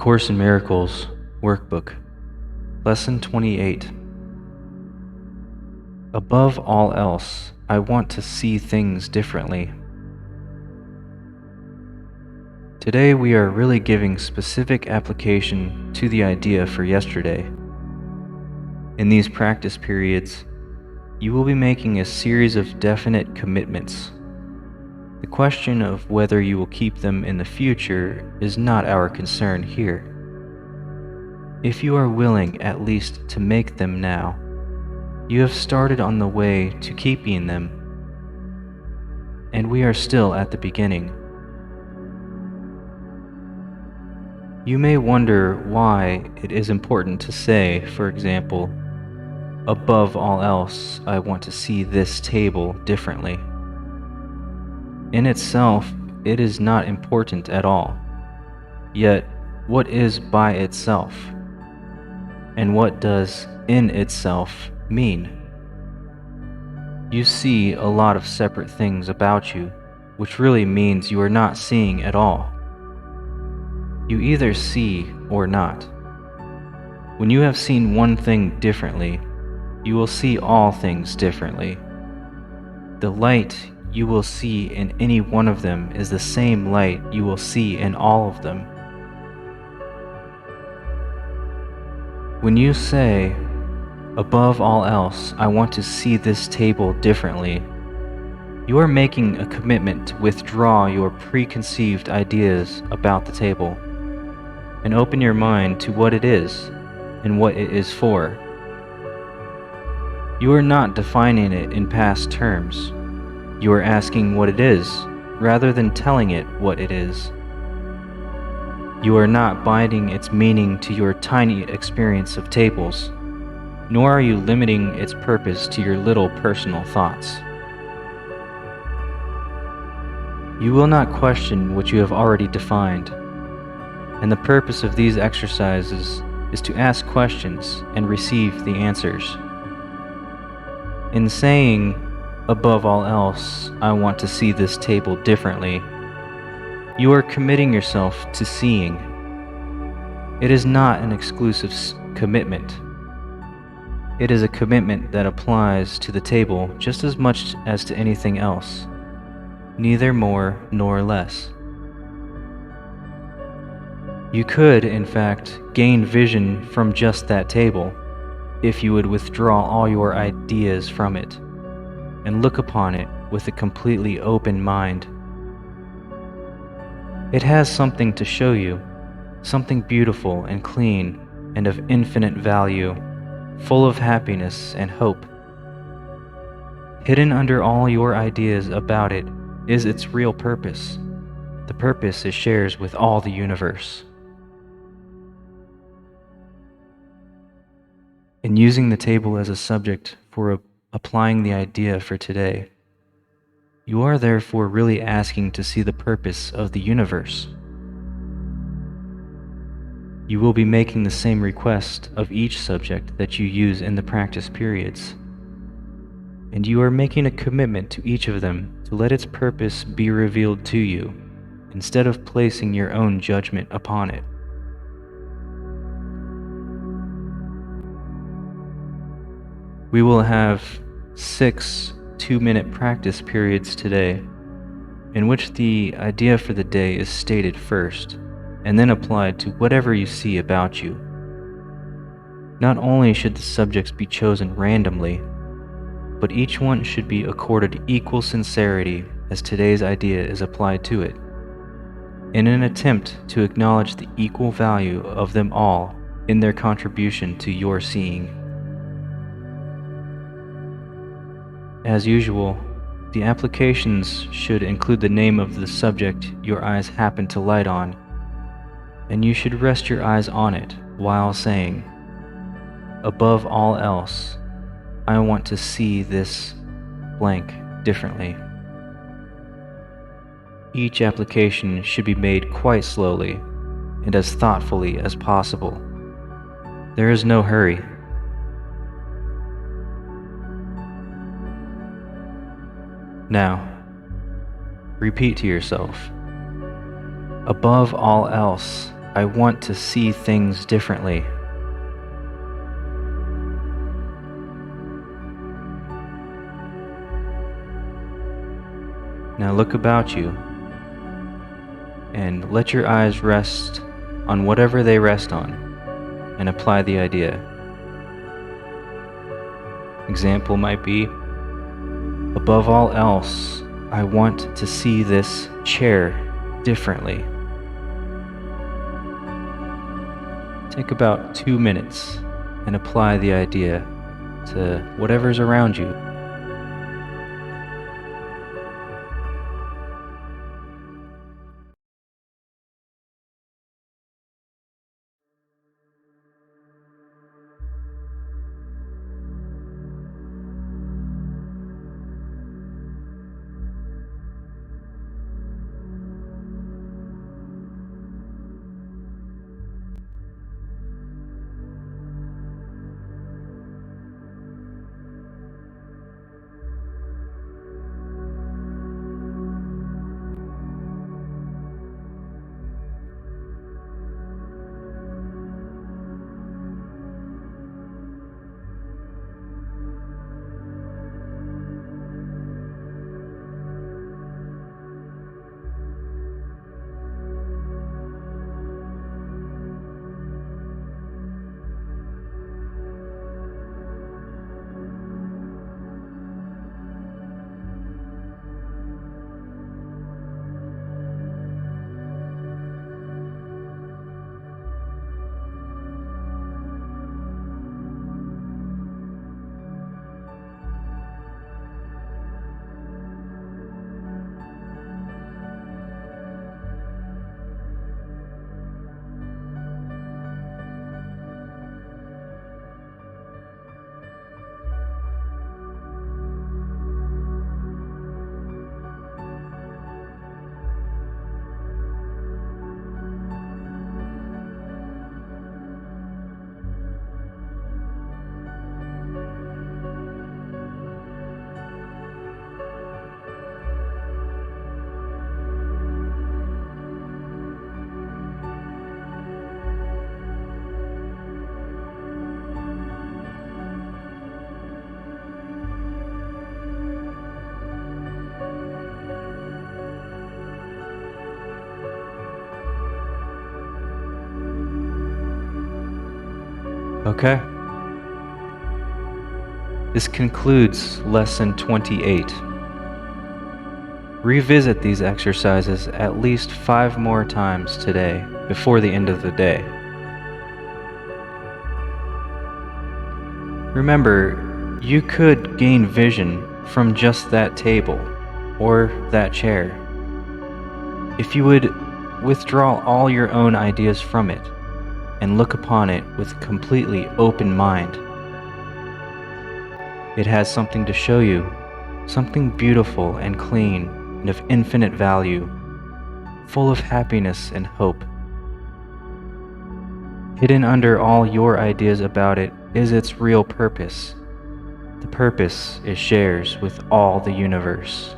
Course in Miracles, Workbook, Lesson 28. Above all else, I want to see things differently. Today we are really giving specific application to the idea for yesterday. In these practice periods, you will be making a series of definite commitments. The question of whether you will keep them in the future is not our concern here. If you are willing at least to make them now, you have started on the way to keeping them, and we are still at the beginning. You may wonder why it is important to say, for example, above all else, I want to see this table differently. In itself, it is not important at all. Yet, what is by itself? And what does in itself mean? You see a lot of separate things about you, which really means you are not seeing at all. You either see or not. When you have seen one thing differently, you will see all things differently. The light you will see in any one of them is the same light you will see in all of them. When you say, above all else, I want to see this table differently, you are making a commitment to withdraw your preconceived ideas about the table and open your mind to what it is and what it is for. You are not defining it in past terms. You are asking what it is, rather than telling it what it is. You are not binding its meaning to your tiny experience of tables, nor are you limiting its purpose to your little personal thoughts. You will not question what you have already defined, and the purpose of these exercises is to ask questions and receive the answers. In saying, above all else, I want to see this table differently, you are committing yourself to seeing. It is not an exclusive commitment. It is a commitment that applies to the table just as much as to anything else, neither more nor less. You could, in fact, gain vision from just that table, if you would withdraw all your ideas from it and look upon it with a completely open mind. It has something to show you, something beautiful and clean and of infinite value, full of happiness and hope. Hidden under all your ideas about it is its real purpose, the purpose it shares with all the universe. In using the table as a subject for applying the idea for today, you are therefore really asking to see the purpose of the universe. You will be making the same request of each subject that you use in the practice periods, and you are making a commitment to each of them to let its purpose be revealed to you, instead of placing your own judgment upon it. We will have 6 2-minute practice periods today, in which the idea for the day is stated first, and then applied to whatever you see about you. Not only should the subjects be chosen randomly, but each one should be accorded equal sincerity as today's idea is applied to it, in an attempt to acknowledge the equal value of them all in their contribution to your seeing. As usual, the applications should include the name of the subject your eyes happen to light on, and you should rest your eyes on it while saying, above all else, I want to see this blank differently. Each application should be made quite slowly and as thoughtfully as possible. There is no hurry. Now, repeat to yourself, above all else, I want to see things differently. Now look about you and let your eyes rest on whatever they rest on and apply the idea. Example might be, above all else, I want to see this chair differently. Take about 2 minutes and apply the idea to whatever's around you. Okay. This concludes Lesson 28. Revisit these exercises at least 5 more times today before the end of the day. Remember, you could gain vision from just that table or that chair. If you would withdraw all your own ideas from it and look upon it with a completely open mind, it has something to show you, something beautiful and clean and of infinite value, full of happiness and hope. Hidden under all your ideas about it is its real purpose. The purpose it shares with all the universe.